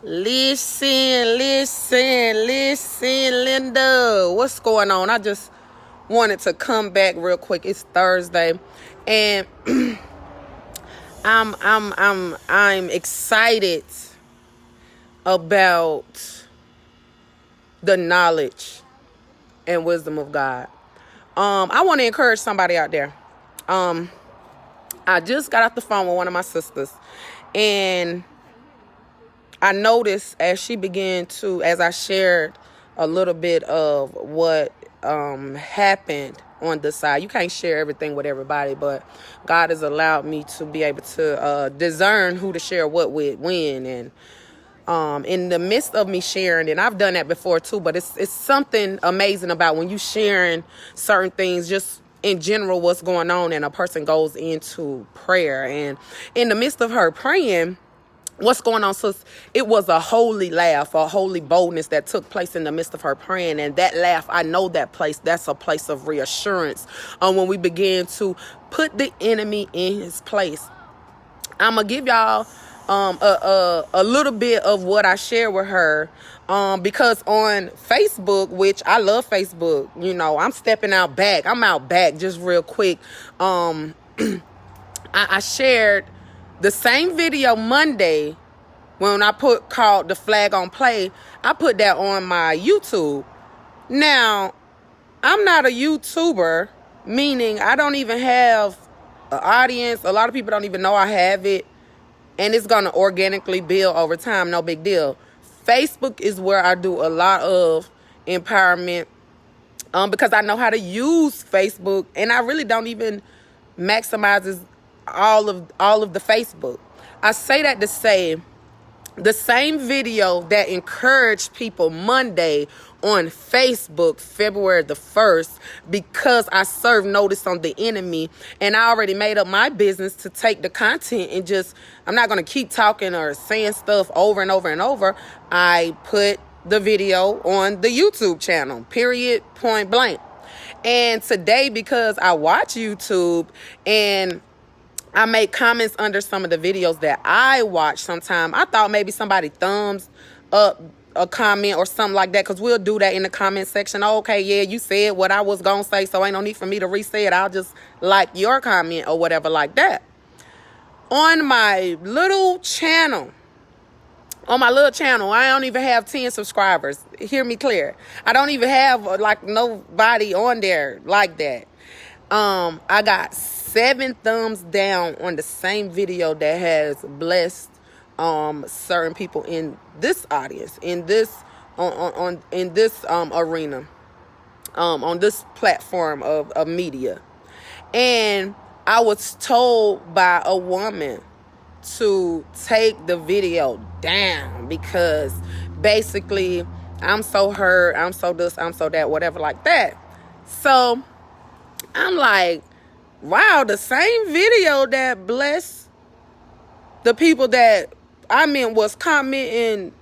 Listen, Linda. What's going on? I just wanted to come back real quick. It's Thursday, and I'm excited about the knowledge and wisdom of God. I want to encourage somebody out there. I just got off the phone with one of my sisters, and I noticed as she began to, as I shared a little bit of what happened on the side. You can't share everything with everybody, but God has allowed me to be able to discern who to share what with when. And in the midst of me sharing, and I've done that before too, but it's something amazing about when you sharing certain things, just in general, what's going on, and a person goes into prayer. And in the midst of her praying, what's going on, sis? It was a holy laugh, a holy boldness that took place in the midst of her praying. And that laugh, I know that place, that's a place of reassurance. When we begin to put the enemy in his place. I'm going to give y'all a little bit of what I share with her. Because on Facebook, which I love Facebook, you know, I'm stepping out back. I'm out back just real quick. I shared the same video Monday when I called the flag on play. I put that on my YouTube. Now, I'm not a YouTuber, meaning I don't even have an audience. A lot of people don't even know I have it. And it's going to organically build over time. No big deal. Facebook is where I do a lot of empowerment because I know how to use Facebook. And I really don't even maximize all of the Facebook. I say that to say the same video that encouraged people Monday on Facebook, February the 1st, because I served notice on the enemy, and I already made up my business to take the content and just, I'm not going to keep talking or saying stuff over and over and over. I put the video on the YouTube channel, period, point blank. And today, because I watch YouTube and I make comments under some of the videos that I watch sometime, I thought maybe somebody thumbs up a comment or something like that, because we'll do that in the comment section. Oh, okay, yeah, you said what I was going to say, so ain't no need for me to re-say it. I'll just like your comment or whatever like that. On my little channel, I don't even have 10 subscribers. Hear me clear. I don't even have like nobody on there like that. I got 7 thumbs down on the same video that has blessed certain people in this audience, in this in this arena, on this platform of media. And I was told by a woman to take the video down because basically I'm so hurt, I'm so this, I'm so that, whatever like that. So I'm like, wow, the same video that blessed the people that was commenting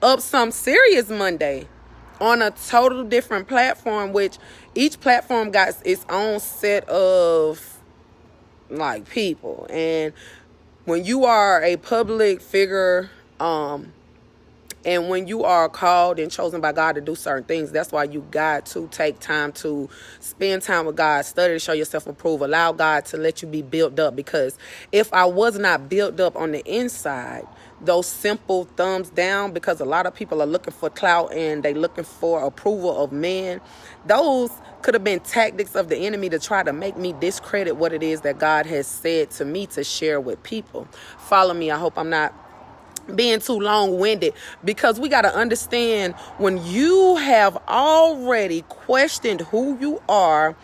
up some serious Monday on a total different platform, which each platform got its own set of like people. And when you are a public figure, and when you are called and chosen by God to do certain things, that's why you got to take time to spend time with God, study to show yourself approved, allow God to let you be built up. Because if I was not built up on the inside, those simple thumbs down, because a lot of people are looking for clout and they looking for approval of men, those could have been tactics of the enemy to try to make me discredit what it is that God has said to me to share with people. Follow me. I hope I'm not being too long-winded, because we got to understand, when you have already questioned who you are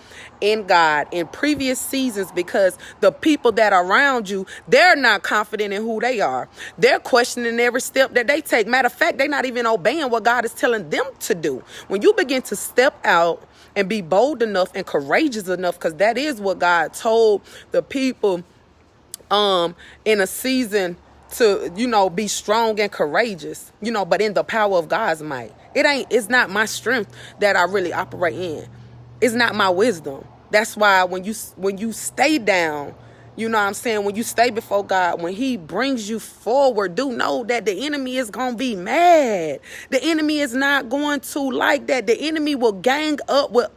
in God in previous seasons, because the people that are around you, they're not confident in who they are. They're questioning every step that they take. Matter of fact, they're not even obeying what God is telling them to do. When you begin to step out and be bold enough and courageous enough, because that is what God told the people in a season to, be strong and courageous, but in the power of God's might. It's not my strength that I really operate in. It's not my wisdom. That's why when you stay down You know what I'm saying? When you stay before God, when he brings you forward, do know that the enemy is going to be mad. The enemy is not going to like that. The enemy will gang up with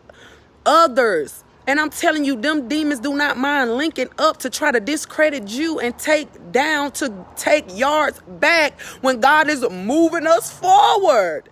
others. And I'm telling you, them demons do not mind linking up to try to discredit you and take yards back when God is moving us forward.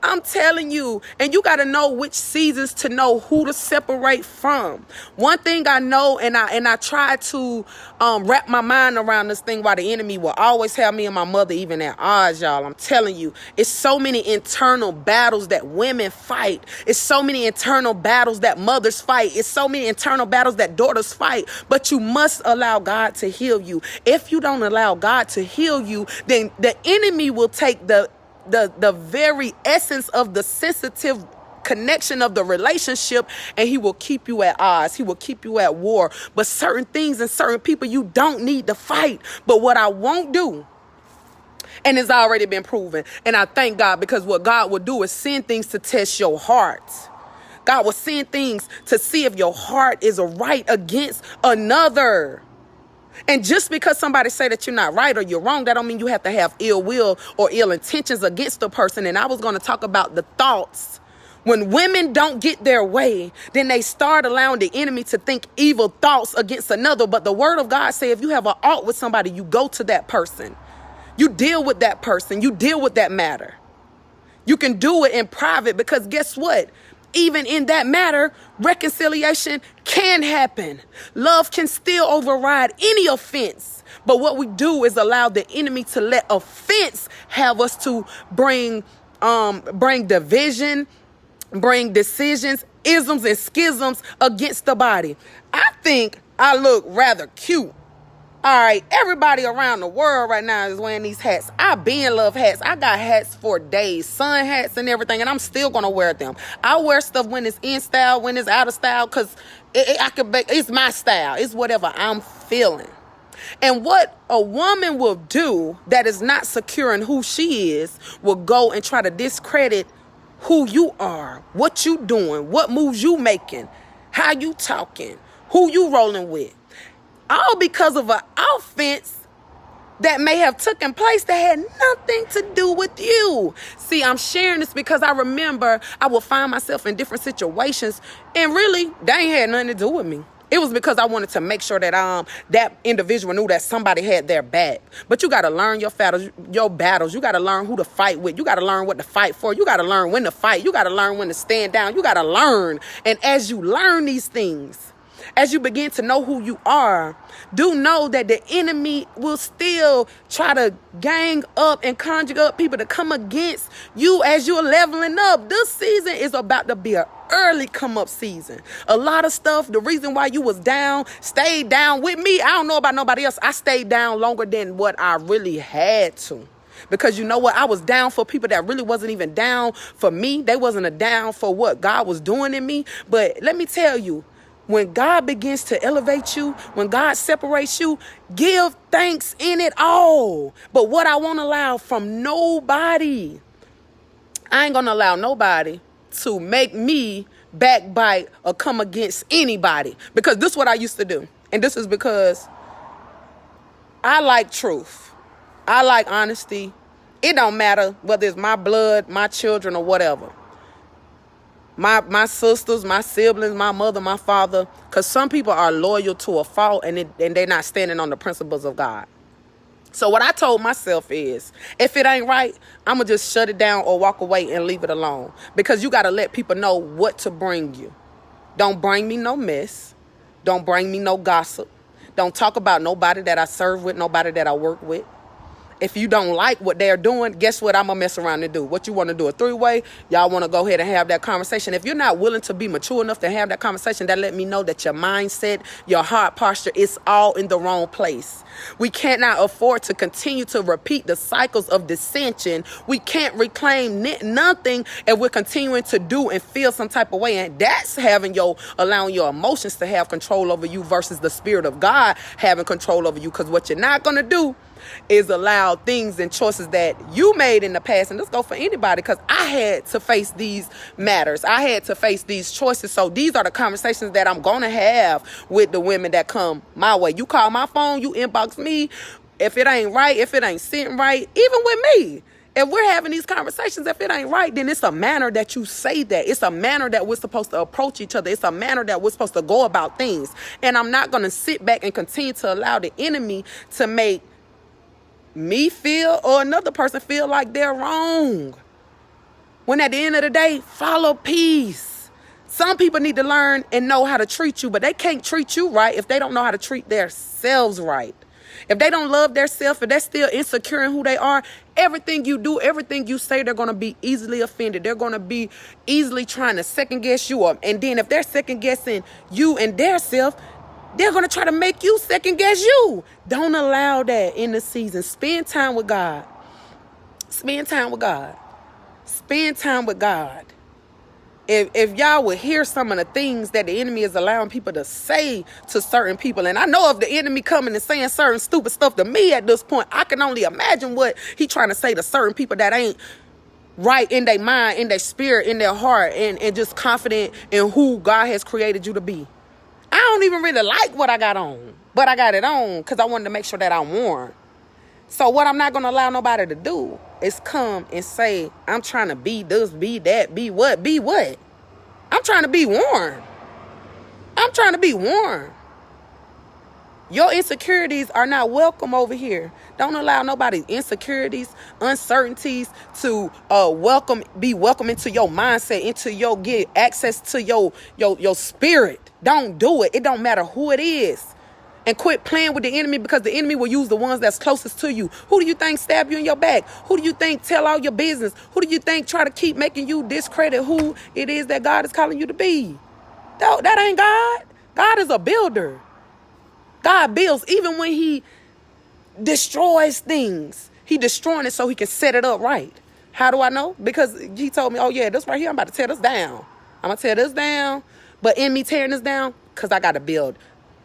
I'm telling you, and you got to know which seasons to know who to separate from. One thing I know, and I try to wrap my mind around this thing, why the enemy will always have me and my mother even at odds, y'all. I'm telling you, it's so many internal battles that women fight. It's so many internal battles that mothers fight. It's so many internal battles that daughters fight. But you must allow God to heal you. If you don't allow God to heal you, then the enemy will take the very essence of the sensitive connection of the relationship, and he will keep you at odds. He will keep you at war. But certain things and certain people you don't need to fight. But what I won't do, and it's already been proven, and I thank God, because what God will do is send things to test your heart. God will send things to see if your heart is right against another. And just because somebody say that you're not right or you're wrong, that don't mean you have to have ill will or ill intentions against the person. And I was going to talk about the thoughts. When women don't get their way, then they start allowing the enemy to think evil thoughts against another. But the word of God say, if you have an ought with somebody, you go to that person. You deal with that person. You deal with that matter. You can do it in private, because guess what? Even in that matter, reconciliation can happen. Love can still override any offense. But what we do is allow the enemy to let offense have us to bring division, bring decisions, isms and schisms against the body. I think I look rather cute. All right, everybody around the world right now is wearing these hats. I love hats. I got hats for days, sun hats and everything, and I'm still going to wear them. I wear stuff when it's in style, when it's out of style, because it's my style. It's whatever I'm feeling. And what a woman will do that is not secure in who she is will go and try to discredit who you are, what you doing, what moves you making, how you talking, who you rolling with. All because of an offense that may have taken place that had nothing to do with you. See, I'm sharing this because I remember I would find myself in different situations, and really, they ain't had nothing to do with me. It was because I wanted to make sure that that individual knew that somebody had their back. But you got to learn your battles. You got to learn who to fight with. You got to learn what to fight for. You got to learn when to fight. You got to learn when to stand down. You got to learn. And as you learn these things, as you begin to know who you are, do know that the enemy will still try to gang up and conjure up people to come against you as you're leveling up. This season is about to be an early come up season. A lot of stuff, the reason why you was down, stayed down with me. I don't know about nobody else. I stayed down longer than what I really had to. Because you know what? I was down for people that really wasn't even down for me. They wasn't a down for what God was doing in me. But let me tell you, when God begins to elevate you, when God separates you, give thanks in it all. But what I won't allow from nobody, I ain't going to allow nobody to make me backbite or come against anybody. Because this is what I used to do. And this is because I like truth. I like honesty. It don't matter whether it's my blood, my children, or whatever. My sisters, my siblings, my mother, my father. Because some people are loyal to a fault and they're not standing on the principles of God. So what I told myself is, if it ain't right, I'm going to just shut it down or walk away and leave it alone. Because you got to let people know what to bring you. Don't bring me no mess. Don't bring me no gossip. Don't talk about nobody that I serve with, nobody that I work with. If you don't like what they're doing, guess what I'm going to mess around and do? What you want to do, a three-way? Y'all want to go ahead and have that conversation. If you're not willing to be mature enough to have that conversation, that let me know that your mindset, your heart posture is all in the wrong place. We cannot afford to continue to repeat the cycles of dissension. We can't reclaim nothing if we're continuing to do and feel some type of way. And that's allowing your emotions to have control over you versus the Spirit of God having control over you. Because what you're not going to do, is allow things and choices that you made in the past. And let's go for anybody, because I had to face these matters. I had to face these choices. So these are the conversations that I'm going to have with the women that come my way. You call my phone, you inbox me. If it ain't right, if it ain't sitting right, even with me, if we're having these conversations, if it ain't right, then it's a manner that you say that. It's a manner that we're supposed to approach each other. It's a manner that we're supposed to go about things. And I'm not going to sit back and continue to allow the enemy to make me feel or another person feel like they're wrong. When at the end of the day, follow peace. Some people need to learn and know how to treat you, but they can't treat you right if they don't know how to treat themselves right. If they don't love themselves, if they're still insecure in who they are, everything you do, everything you say, they're going to be easily offended. They're going to be easily trying to second guess you up. And then if they're second guessing you and their self, they're going to try to make you second guess you. Don't allow that in the season. Spend time with God. Spend time with God. Spend time with God. If y'all would hear some of the things that the enemy is allowing people to say to certain people, and I know if the enemy coming and saying certain stupid stuff to me at this point, I can only imagine what he trying to say to certain people that ain't right in their mind, in their spirit, in their heart, and just confident in who God has created you to be. I don't even really like what I got on, but I got it on because I wanted to make sure that I'm warm. So what I'm not going to allow nobody to do is come and say, I'm trying to be this, be that, be what, be what? I'm trying to be warm. I'm trying to be warm. Your insecurities are not welcome over here. Don't allow nobody's insecurities, uncertainties to be welcome into your mindset, into your get access to your spirit. Don't do it. It don't matter who it is. And quit playing with the enemy, because the enemy will use the ones that's closest to you. Who do you think stab you in your back? Who do you think tell all your business? Who do you think try to keep making you discredit who it is that God is calling you to be? That ain't God. God is a builder. God builds. Even when he destroys things, he destroying it so he can set it up right. How do I know? Because he told me, oh yeah, this right here, I'm about to tear this down. I'm going to tear this down. But in me tearing this down, because I got to build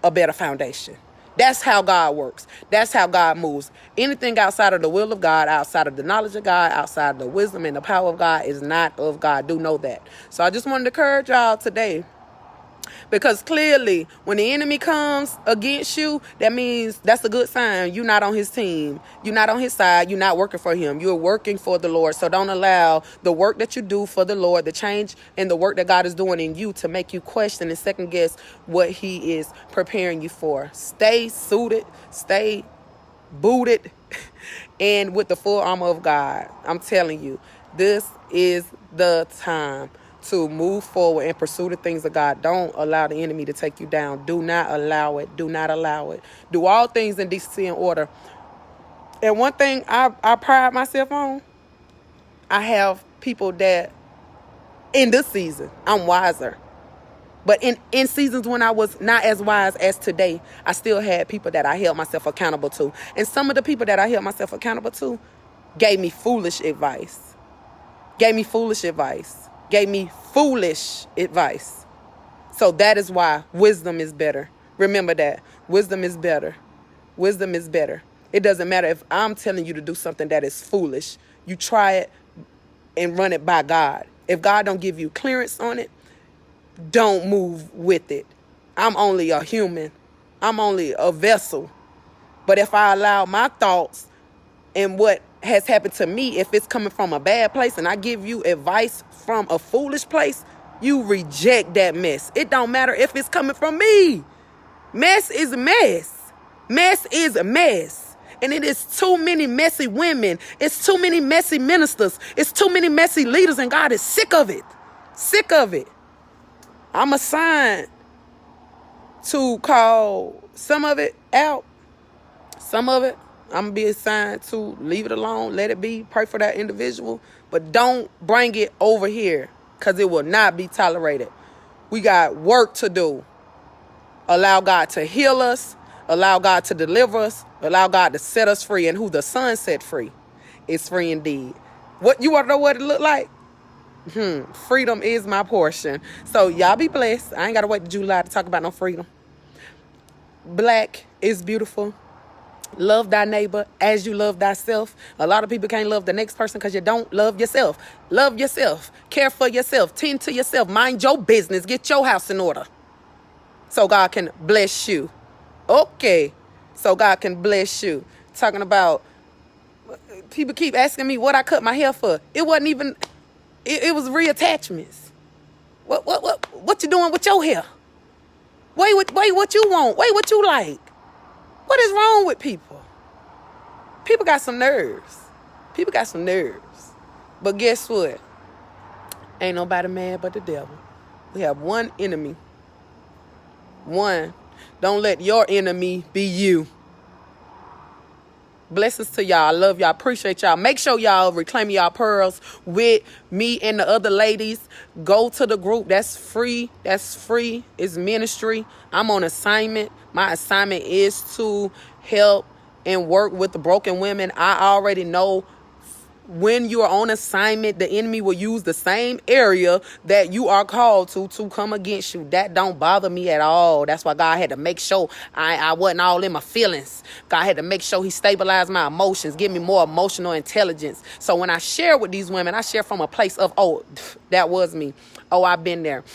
a better foundation. That's how God works. That's how God moves. Anything outside of the will of God, outside of the knowledge of God, outside of the wisdom and the power of God is not of God. Do know that. So I just wanted to encourage y'all today, because clearly when the enemy comes against you, that means that's a good sign. You're not on his team. You're not on his side. You're not working for him. You're working for the Lord. So don't allow the work that you do for the Lord, the change and the work that God is doing in you, to make you question and second guess what he is preparing you for. Stay suited, stay booted, and with the full armor of God. I'm telling you, this is the time to move forward and pursue the things of God. Don't allow the enemy to take you down. Do not allow it. Do not allow it. Do all things in decency and order. And one thing I pride myself on, I have people that in this season, I'm wiser. But in seasons when I was not as wise as today, I still had people that I held myself accountable to. And some of the people that I held myself accountable to gave me foolish advice. Gave me foolish advice. So that is why wisdom is better. Remember that. Wisdom is better. Wisdom is better. It doesn't matter if I'm telling you to do something that is foolish. You try it and run it by God. If God don't give you clearance on it, don't move with it. I'm only a human. I'm only a vessel. But if I allow my thoughts and what has happened to me, if it's coming from a bad place and I give you advice from a foolish place, you reject that mess. It don't matter if it's coming from me. Mess is a mess. Mess is a mess. And it is too many messy women. It's too many messy ministers. It's too many messy leaders, and God is sick of it. Sick of it. I'm assigned to call some of it out. Some of it I'm going to be assigned to leave it alone, let it be, pray for that individual. But don't bring it over here, because it will not be tolerated. We got work to do. Allow God to heal us. Allow God to deliver us. Allow God to set us free. And who the Son set free is free indeed. What you want to know what it look like? Freedom is my portion. So y'all be blessed. I ain't got to wait to July to talk about no freedom. Black is beautiful. Love thy neighbor as you love thyself. A lot of people can't love the next person because you don't love yourself. Love yourself. Care for yourself. Tend to yourself. Mind your business. Get your house in order so God can bless you. Okay. So God can bless you. Talking about, people keep asking me what I cut my hair for. It wasn't even, it was reattachments. What you doing with your hair? Wait, what you want? Wait, what you like? What is wrong with people? People got some nerves. People got some nerves. But guess what? Ain't nobody mad but the devil. We have one enemy. One. Don't let your enemy be you. Blessings to y'all. I love y'all. Appreciate y'all. Make sure y'all reclaim y'all pearls with me and the other ladies. Go to the group. That's free. That's free. It's ministry. I'm on assignment. My assignment is to help and work with the broken women. I already know when you are on assignment, the enemy will use the same area that you are called to come against you. That don't bother me at all. That's why God had to make sure I wasn't all in my feelings. God had to make sure he stabilized my emotions, give me more emotional intelligence. So when I share with these women, I share from a place of, oh, that was me. Oh, I've been there.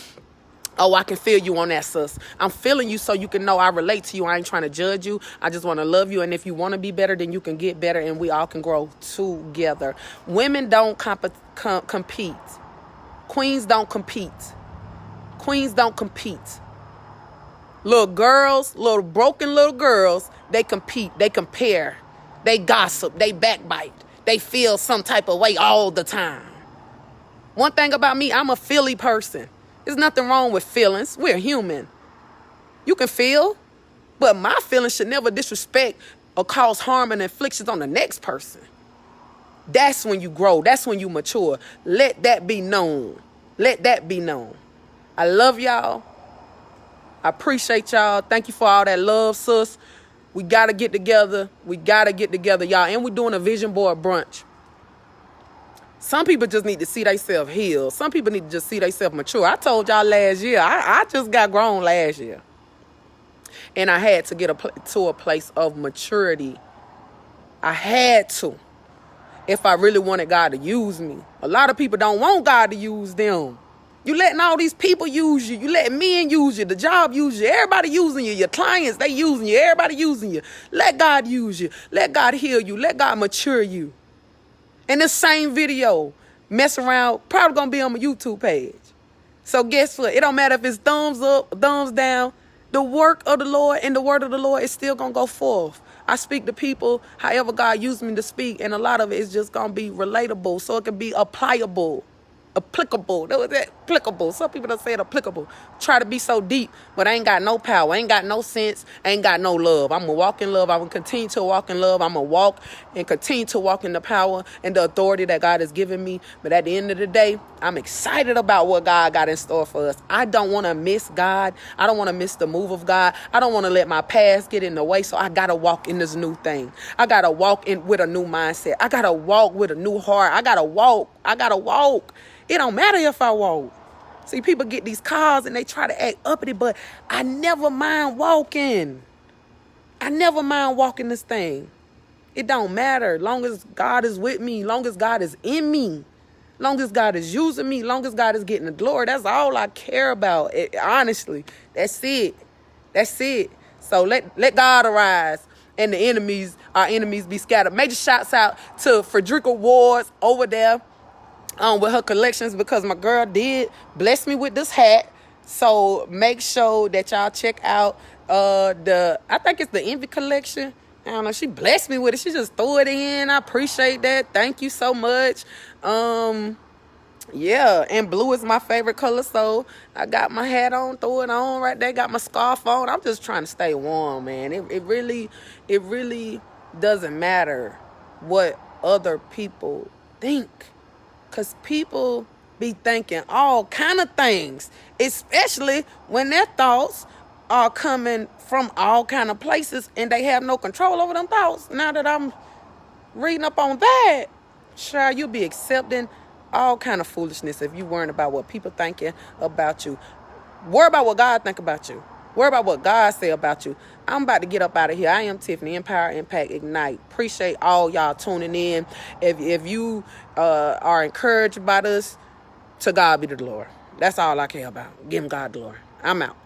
Oh, I can feel you on that, sis. I'm feeling you so you can know I relate to you. I ain't trying to judge you. I just want to love you. And if you want to be better, then you can get better and we all can grow together. Women don't compete. Queens don't compete. Queens don't compete. Little girls, little broken little girls, they compete. They compare. They gossip. They backbite. They feel some type of way all the time. One thing about me, I'm a feely person. There's nothing wrong with feelings. We're human. You can feel, but my feelings should never disrespect or cause harm and afflictions on the next person. That's when you grow. That's when you mature. Let that be known. Let that be known. I love y'all. I appreciate y'all. Thank you for all that love, sis. We got to get together. We got to get together, y'all. And we're doing a vision board brunch. Some people just need to see themselves heal. Some people need to just see themselves mature. I told y'all last year, I just got grown last year. And I had to get to a place of maturity. I had to. If I really wanted God to use me. A lot of people don't want God to use them. You letting all these people use you. You letting men use you. The job use you. Everybody using you. Your clients, they using you. Everybody using you. Let God use you. Let God heal you. Let God mature you. And this same video, mess around, probably going to be on my YouTube page. So guess what? It don't matter if it's thumbs up, thumbs down. The work of the Lord and the word of the Lord is still going to go forth. I speak to people however God used me to speak. And a lot of it is just going to be relatable. So it can be applicable. That was applicable. Some people don't say it applicable. Try to be so deep, but I ain't got no power. I ain't got no sense. I ain't got no love. I'm going to walk in love. I'm going to continue to walk in love. I'm going to walk and continue to walk in the power and the authority that God has given me. But at the end of the day, I'm excited about what God got in store for us. I don't want to miss God. I don't want to miss the move of God. I don't want to let my past get in the way. So I got to walk in this new thing. I got to walk in with a new mindset. I got to walk with a new heart. I got to walk. It don't matter if I walk. See, people get these cars and they try to act uppity, but I never mind walking. I never mind walking this thing. It don't matter. Long as God is with me, long as God is in me, long as God is using me, long as God is getting the glory, that's all I care about. Honestly, that's it. That's it. So let God arise and our enemies be scattered. Major shouts out to Frederica Ward's over there. With her collections, because my girl did bless me with this hat. So make sure that y'all check out I think it's the Envy collection. I don't know, she blessed me with it. She just threw it in. I appreciate that. Thank you so much. Yeah, and blue is my favorite color, so I got my hat on, threw it on right there, got my scarf on. I'm just trying to stay warm, man. It really doesn't matter what other people think. Because people be thinking all kind of things, especially when their thoughts are coming from all kind of places and they have no control over them thoughts. Now that I'm reading up on that, sure, you'll be accepting all kind of foolishness if you worrying about what people thinking about you. Worry about what God think about you. Worry about what God say about you. I'm about to get up out of here. I am Tiffany, Empower, Impact, Ignite. Appreciate all y'all tuning in. If you are encouraged by us, to God be the glory. That's all I care about. Give him God glory. I'm out.